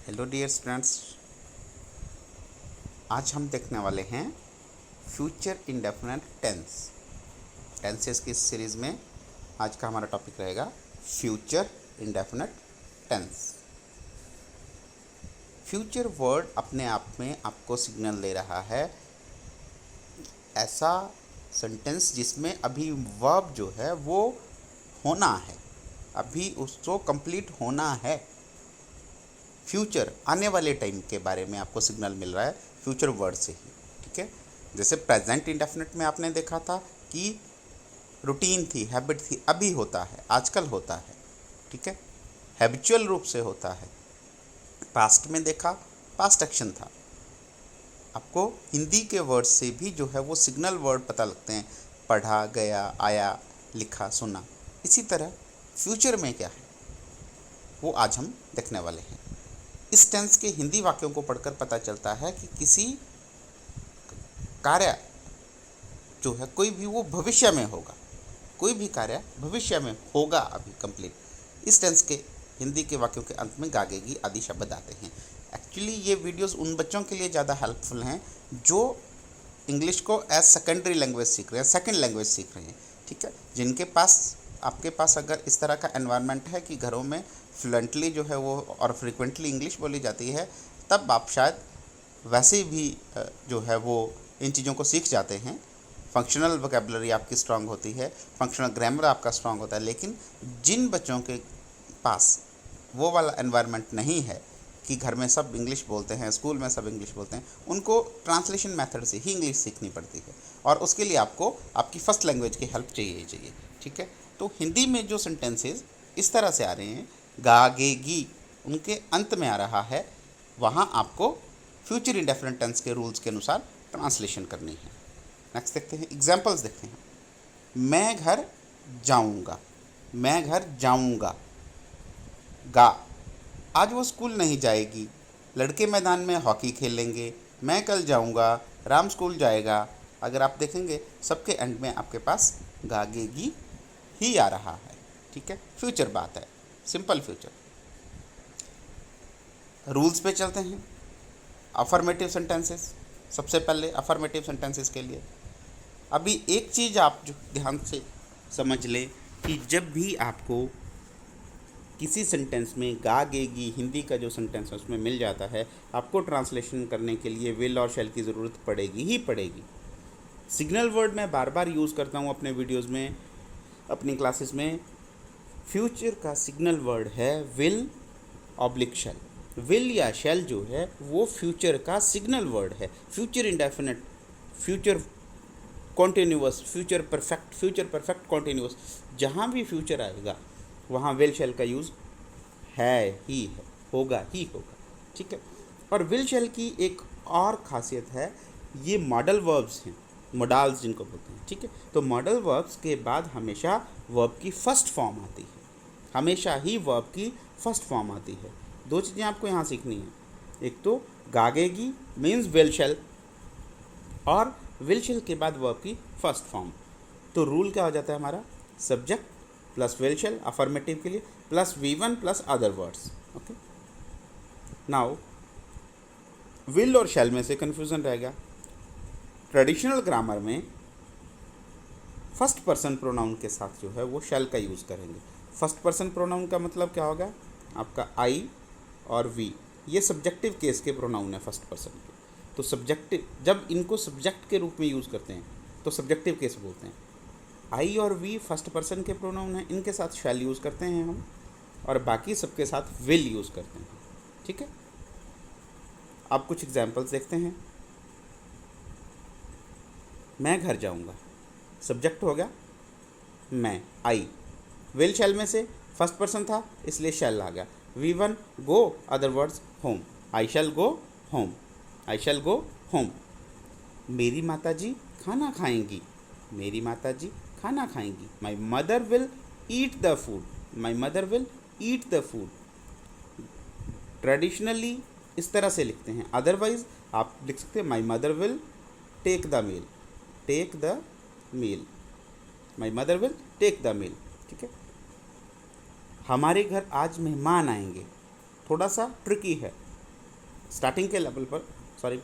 Hello dear students, आज हम देखने वाले हैं फ्यूचर इंडेफिनिट टेंसेस की इस सीरीज़ में आज का हमारा टॉपिक रहेगा future indefinite tense. Future word अपने आप में आपको सिग्नल दे रहा है ऐसा सेंटेंस जिसमें अभी वर्ब जो है वो होना है, अभी उसको कंप्लीट होना है। फ्यूचर आने वाले टाइम के बारे में आपको सिग्नल मिल रहा है फ्यूचर वर्ड से ही, ठीक है। जैसे प्रेजेंट इंडेफिनिट में आपने देखा था कि रूटीन थी, हैबिट थी, अभी होता है, आजकल होता है, ठीक है, हैबिचुअल रूप से होता है। पास्ट में देखा पास्ट एक्शन था। आपको हिंदी के वर्ड से भी जो है वो सिग्नल वर्ड पता लगते हैं, पढ़ा, गया, आया, लिखा, सुना। इसी तरह फ्यूचर में क्या है वो आज हम देखने वाले हैं। इस टेंस के हिंदी वाक्यों को पढ़कर पता चलता है कि किसी कार्य जो है कोई भी वो भविष्य में होगा, कोई भी कार्य भविष्य में होगा अभी कंप्लीट। इस टेंस के हिंदी के वाक्यों के अंत में गागेगी आदि शब्द आते हैं। एक्चुअली ये वीडियोस उन बच्चों के लिए ज़्यादा हेल्पफुल हैं जो इंग्लिश को एज सेकेंडरी लैंग्वेज सीख रहे हैं, सेकेंड लैंग्वेज सीख रहे हैं, ठीक है। जिनके पास, आपके पास अगर इस तरह का एनवायरनमेंट है कि घरों में फ्लुएंटली जो है वो और फ्रीक्वेंटली इंग्लिश बोली जाती है, तब आप शायद वैसे भी जो है वो इन चीज़ों को सीख जाते हैं। फंक्शनल वोकैबुलरी आपकी स्ट्रांग होती है, फंक्शनल ग्रामर आपका स्ट्रांग होता है। लेकिन जिन बच्चों के पास वो वाला एनवायरनमेंट नहीं है कि घर में सब इंग्लिश बोलते हैं, स्कूल में सब इंग्लिश बोलते हैं, उनको ट्रांसलेशन मेथड से ही इंग्लिश सीखनी पड़ती है और उसके लिए आपको आपकी फ़र्स्ट लैंग्वेज की हेल्प चाहिए, ठीक है। तो हिंदी में जो सेंटेंसेस इस तरह से आ रहे हैं, गागेगी उनके अंत में आ रहा है, वहाँ आपको फ्यूचर इंडेफिनिट टेंस के रूल्स के अनुसार ट्रांसलेशन करनी है। नेक्स्ट देखते हैं, एग्जाम्पल्स देखते हैं। मैं घर जाऊँगा, मैं घर जाऊँगा। गा, आज वो स्कूल नहीं जाएगी, लड़के मैदान में हॉकी खेलेंगे। मैं कल जाऊँगा, राम स्कूल जाएगा। अगर आप देखेंगे सबके एंड में आपके पास गागेगी ही आ रहा है, ठीक है। फ्यूचर बात है, सिंपल फ्यूचर। रूल्स पे चलते हैं। अफर्मेटिव सेंटेंसेस, सबसे पहले अफर्मेटिव सेंटेंसेस के लिए अभी एक चीज़ आप जो ध्यान से समझ लें कि जब भी आपको किसी सेंटेंस में गागेगी, हिंदी का जो सेंटेंस है उसमें मिल जाता है, आपको ट्रांसलेशन करने के लिए विल और शैल की ज़रूरत पड़ेगी ही पड़ेगी। सिग्नल वर्ड मैं बार बार यूज़ करता हूँ अपने वीडियोज़ में, अपनी क्लासेस में। फ्यूचर का सिग्नल वर्ड है विल ऑब्लिक शैल। विल या शैल जो है वो फ्यूचर का सिग्नल वर्ड है। Future indefinite, future continuous, future perfect continuous, जहाँ भी फ्यूचर आएगा वहाँ विल शैल का यूज़ है ही है, होगा ही होगा, ठीक है। और विल शैल की एक और ख़ासियत है, ये मॉडल वर्ब्स हैं, मोडाल्स जिनको बोलते हैं, ठीक है। तो मॉडल वर्ब्स के बाद हमेशा वर्ब की फर्स्ट फॉर्म आती है, हमेशा ही वर्ब की फर्स्ट फॉर्म आती है। दो चीज़ें आपको यहाँ सीखनी है, एक तो गागेगी मीन्स विल शैल, और विल शैल के बाद वर्ब की फर्स्ट फॉर्म। तो रूल क्या हो जाता है हमारा, subject plus will shell affirmative के लिए, plus V1 plus other words, okay. Now will और शैल में से कन्फ्यूज़न रहेगा। ट्रेडिशनल ग्रामर में फर्स्ट पर्सन प्रोनाउन के साथ जो है वो शैल का यूज़ करेंगे। फर्स्ट पर्सन प्रोनाउन का मतलब क्या होगा, आपका आई और वी, ये सब्जेक्टिव केस के प्रोनाउन है फर्स्ट पर्सन के। तो सब्जेक्टिव, जब इनको सब्जेक्ट के रूप में यूज़ करते हैं तो सब्जेक्टिव केस बोलते हैं। आई और वी फर्स्ट पर्सन के प्रोनाउन हैं, इनके साथ शैल यूज़ करते हैं हम, और बाकी सबके साथ विल यूज़ करते हैं, ठीक है। अब कुछ एग्जाम्पल्स देखते हैं। मैं घर जाऊंगा, सब्जेक्ट हो गया मैं, आई। विल शैल में से फर्स्ट पर्सन था इसलिए शैल आ गया। V1 go, other words home, I shall go home, I shall go home. मेरी माताजी खाना खाएंगी, मेरी माताजी खाना खाएंगी। My mother will eat the food, my mother will eat the food. Traditionally इस तरह से लिखते हैं, अदरवाइज आप लिख सकते हैं my mother will take the meal, take the meal, my mother will take the meal, ठीक है। हमारे घर आज मेहमान आएंगे, थोड़ा सा ट्रिकी है, स्टार्टिंग के लेवल पर, सॉरी,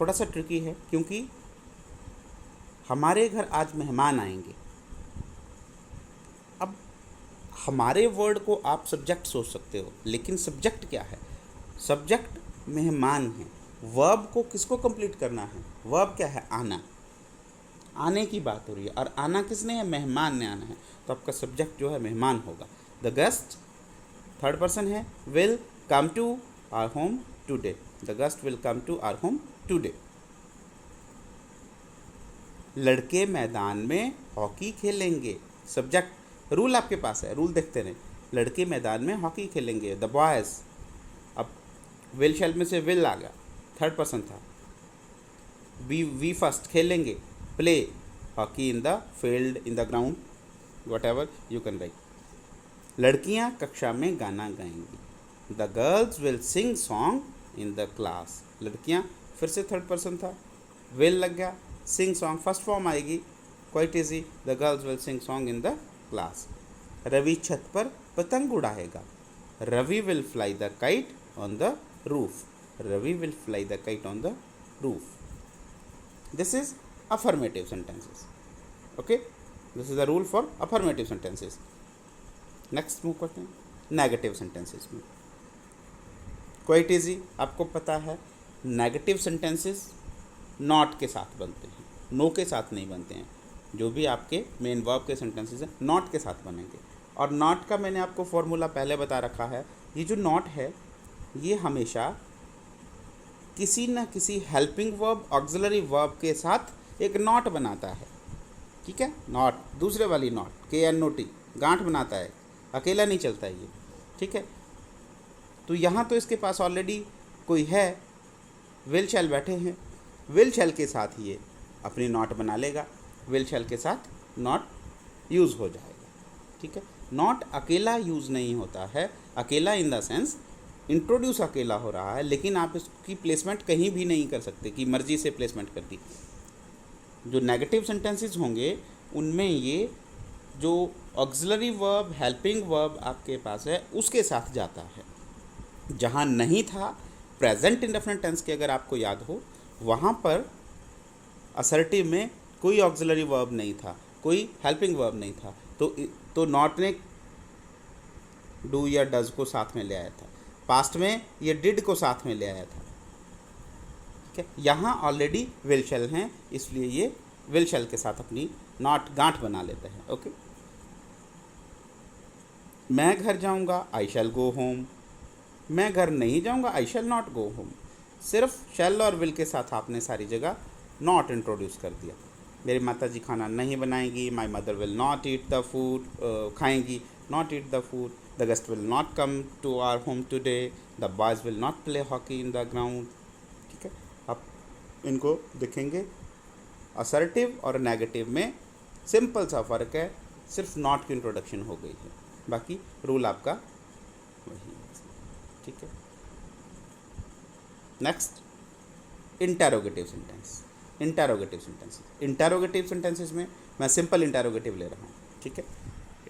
थोड़ा सा ट्रिकी है क्योंकि हमारे घर आज मेहमान आएंगे। अब हमारे वर्ड को आप सब्जेक्ट सोच सकते हो, लेकिन सब्जेक्ट क्या है? सब्जेक्ट मेहमान है। वर्ब को किसको कंप्लीट करना है? वर्ब क्या है? आना। आने की बात हो रही है, और आना किसने है? मेहमान ने आना है। तो आपका सब्जेक्ट जो है मेहमान होगा। द गेस्ट थर्ड पर्सन है, will come to our home today. The guest will come to our home today. लड़के मैदान में हॉकी खेलेंगे। सब्जेक्ट, रूल आपके पास है, रूल देखते रहे। लड़के मैदान में हॉकी खेलेंगे। द बॉयज़, अब विल शैल में से विल आ गया, थर्ड पर्सन था। वी फर्स्ट खेलेंगे। Play hockey in the field, in the ground, whatever you can write. लड़कियां कक्षा में गाना गाएंगी। The girls will sing song in the class. लड़कियां फिर से थर्ड पर्सन था, विल लग गया, सिंग सॉन्ग फर्स्ट फॉर्म आएगी, quite easy. The girls will sing song in the class. Ravi छत पर पतंग उड़ाएगा। Ravi will fly the kite on the roof. Ravi will fly the kite on the roof. This is affirmative sentences. Okay, this is the rule for affirmative sentences. Next move करते हैं negative sentences में। Quite easy, आपको पता है negative sentences not के साथ बनते हैं, नो के साथ नहीं बनते हैं। जो भी आपके मेन वर्ब के सेंटेंसेस हैं नॉट के साथ बनेंगे। और नॉट का मैंने आपको फॉर्मूला पहले बता रखा है। ये जो नॉट है ये हमेशा किसी न किसी हेल्पिंग वर्ब, ऑक्सिलरी वर्ब के साथ एक नॉट बनाता है। ठीक है, नॉट, दूसरे वाली नॉट, KNOT, गांठ बनाता है, अकेला नहीं चलता है ये। ठीक है, तो यहाँ तो इसके पास ऑलरेडी कोई है, विल शैल बैठे हैं, विल शैल के साथ ये अपनी नॉट बना लेगा, विल शैल के साथ नॉट यूज़ हो जाएगा। ठीक है, नॉट अकेला यूज़ नहीं होता है, अकेला इन द सेंस इंट्रोड्यूस अकेला हो रहा है, लेकिन आप इसकी प्लेसमेंट कहीं भी नहीं कर सकते कि मर्जी से प्लेसमेंट कर दी। जो नेगेटिव सेंटेंसेस होंगे उनमें ये जो ऑक्सिलरी वर्ब, हेल्पिंग वर्ब आपके पास है उसके साथ जाता है। जहाँ नहीं था प्रेजेंट इंडेफिनिट टेंस के, अगर आपको याद हो, वहाँ पर असर्टिव में कोई ऑक्सिलरी वर्ब नहीं था, कोई हेल्पिंग वर्ब नहीं था, तो नॉट ने डू या डज को साथ में ले आया था। पास्ट में ये डिड को साथ में ले आया था। ठीक है, यहाँ ऑलरेडी विल शैल हैं, इसलिए ये विल शैल के साथ अपनी नॉट गांठ बना लेते हैं। ओके, मैं घर जाऊँगा, आई शैल गो होम। मैं घर नहीं जाऊँगा, आई शैल नॉट गो होम। सिर्फ शैल और विल के साथ आपने सारी जगह नॉट इंट्रोड्यूस कर दिया। मेरी माता जी खाना नहीं बनाएंगी, my mother will not eat the food, खाएंगी, not eat the food. The guest will not come to our home today. The boys will not play hockey in the ground. ठीक है, आप इनको देखेंगे, असर्टिव और नेगेटिव में simple सा फ़र्क है, सिर्फ नॉट की इंट्रोडक्शन हो गई है, बाकी रूल आपका वही है। ठीक है, next interrogative sentence. Interrogative sentences में मैं सिंपल इंटरोगेटिव ले रहा हूँ। ठीक है,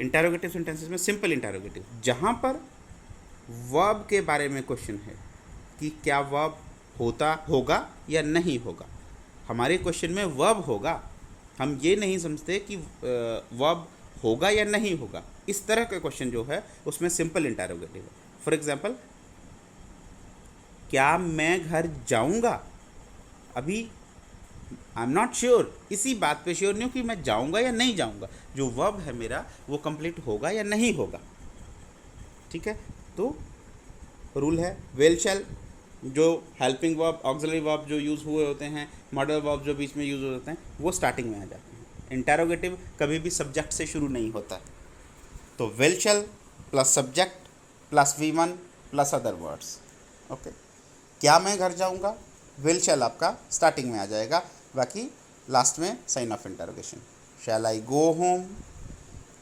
इंटरोगेटिव सेंटेंसेस में सिंपल इंटरोगेटिव, जहाँ पर वर्ब के बारे में क्वेश्चन है कि क्या वर्ब होगा या नहीं होगा। हमारे क्वेश्चन में वर्ब होगा, हम ये नहीं समझते कि वर्ब होगा या नहीं होगा। इस तरह का क्वेश्चन जो है उसमें सिंपल इंटरोगेटिव है। फॉर एग्जांपल, क्या मैं घर जाऊँगा? अभी आई एम नॉट श्योर, इसी बात पे श्योर नहीं हूँ कि मैं जाऊँगा या नहीं जाऊँगा। जो वर्ब है मेरा वो कंप्लीट होगा या नहीं होगा। ठीक है, तो रूल है विल शैल, जो हेल्पिंग वर्ब, ऑक्सिलरी वर्ब जो यूज़ हुए होते हैं, मॉडल वर्ब जो बीच में यूज़ होते हैं, वो स्टार्टिंग में आ जाते हैं। इंटरोगेटिव कभी भी सब्जेक्ट से शुरू नहीं होता। तो will shell plus subject plus V1 plus other words. Okay, क्या मैं घर जाऊँगा, विल शैल आपका स्टार्टिंग में आ जाएगा, बाकी लास्ट में sign of interrogation. Shall I go home?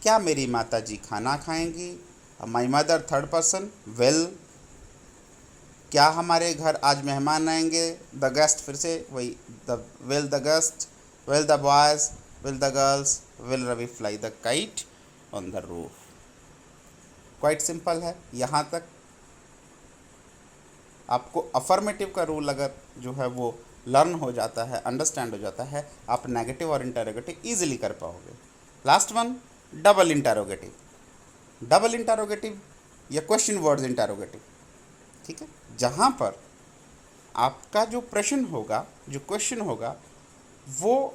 क्या मेरी माता जी खाना खाएंगी? My mother third person, will. क्या हमारे घर आज मेहमान आएंगे? द गेस्ट, फिर से वही will the guest, will the boys, will the girls, will Ravi fly the kite on the roof. Quite simple है। यहाँ तक आपको अफर्मेटिव का रूल अगर जो है वो लर्न हो जाता है, अंडरस्टैंड हो जाता है, आप नेगेटिव और इंटरोगेटिव ईजिली कर पाओगे। Last one, double interrogative. Double interrogative या क्वेश्चन वर्ड्स इंटरोगेटिव, ठीक है, जहाँ पर आपका जो प्रश्न होगा, जो क्वेश्चन होगा, वो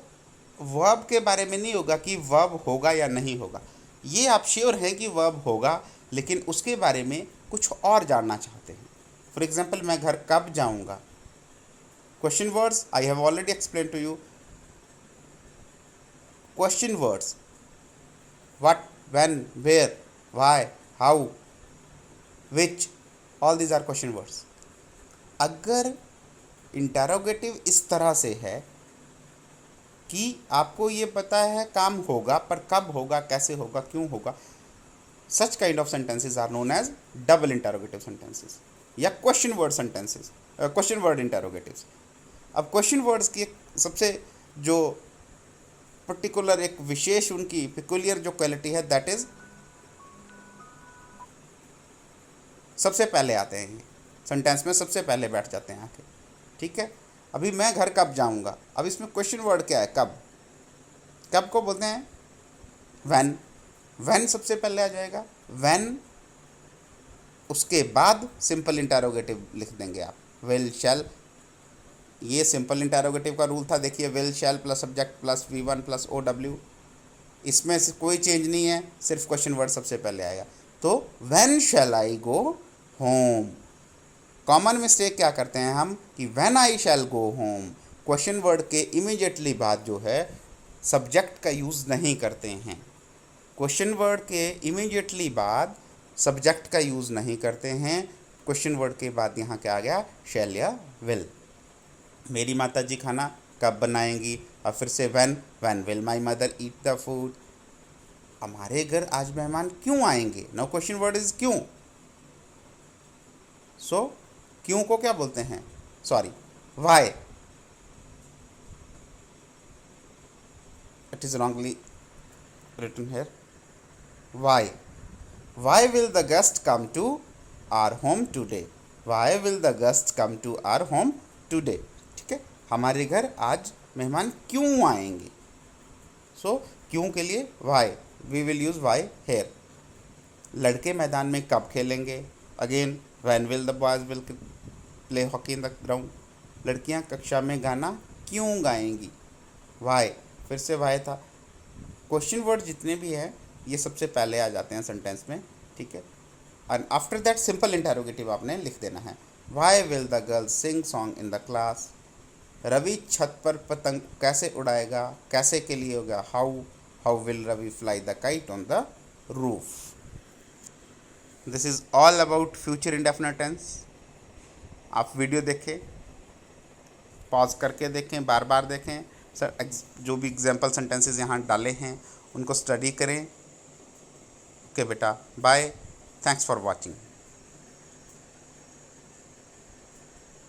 वर्ब के बारे में नहीं होगा कि वर्ब होगा या नहीं होगा। ये आप श्योर हैं कि वर्ब होगा, लेकिन उसके बारे में कुछ और जानना चाहते हैं। फॉर एग्जाम्पल, मैं घर कब जाऊंगा। Question words I have already explain to you. Question words what, when, where, why, how, which, all these are question words. अगर इंटरोगेटिव इस तरह से है कि आपको ये पता है काम होगा, पर कब होगा, कैसे होगा, क्यों होगा, such kind of sentences are known as double interrogative sentences या question word sentences, question word interrogatives. अब क्वेश्चन वर्ड्स की सबसे जो पर्टिकुलर, एक विशेष उनकी पिकुलियर जो क्वालिटी है, दैट इज सबसे पहले आते हैं सेंटेंस में, सबसे पहले बैठ जाते हैं आके, ठीक है। अभी मैं घर कब जाऊंगा, अब इसमें क्वेश्चन वर्ड क्या है, कब। कब को बोलते हैं व्हेन। व्हेन सबसे पहले आ जाएगा, व्हेन, उसके बाद सिंपल इंटरोगेटिव लिख देंगे आप, विल, शैल। ये सिंपल इंटरोगेटिव का रूल था, देखिए, will, shell plus subject plus V1 plus OW, इसमें से कोई चेंज नहीं है, सिर्फ क्वेश्चन वर्ड सबसे पहले आएगा। तो when shall I go home. Common mistake क्या करते हैं हम कि when I shall go home, question word के इमीडिएटली बाद जो है सब्जेक्ट का यूज़ नहीं करते हैं। क्वेश्चन वर्ड के इमीडिएटली बाद सब्जेक्ट का यूज़ नहीं करते हैं। क्वेश्चन वर्ड के बाद यहाँ क्या आ गया, शैल या विल। मेरी माता जी खाना कब बनाएंगी, और फिर से when will my mother eat the food. हमारे घर आज मेहमान क्यों आएंगे, नो क्वेश्चन वर्ड इज क्यों। सो क्यों को क्या बोलते हैं, sorry, why. It is wrongly written here, why. Why will the guest come to our home today. Why will the guest come to our home today, ठीक है, हमारे घर आज मेहमान क्यों आएंगे। सो क्यों के लिए why, we will use why here. लड़के मैदान में कब खेलेंगे, again when will the boys will play hockey in the ground. लड़कियां कक्षा में गाना क्यों गाएंगी, वाई, फिर से वाई था। क्वेश्चन वर्ड जितने भी हैं ये सबसे पहले आ जाते हैं सेंटेंस में, ठीक है। And after that simple interrogative आपने लिख देना है, why will the girls sing song in the class. Ravi छत पर पतंग कैसे उड़ाएगा, कैसे के लिए होगा how will Ravi fly the kite on the roof. This is all about future indefinite tense. आप वीडियो देखें, पॉज करके देखें, बार बार देखें, सर जो भी एग्जाम्पल सेंटेंसेस यहाँ डाले हैं उनको स्टडी करें। ओके बेटा, बाय, थैंक्स फॉर वॉचिंग।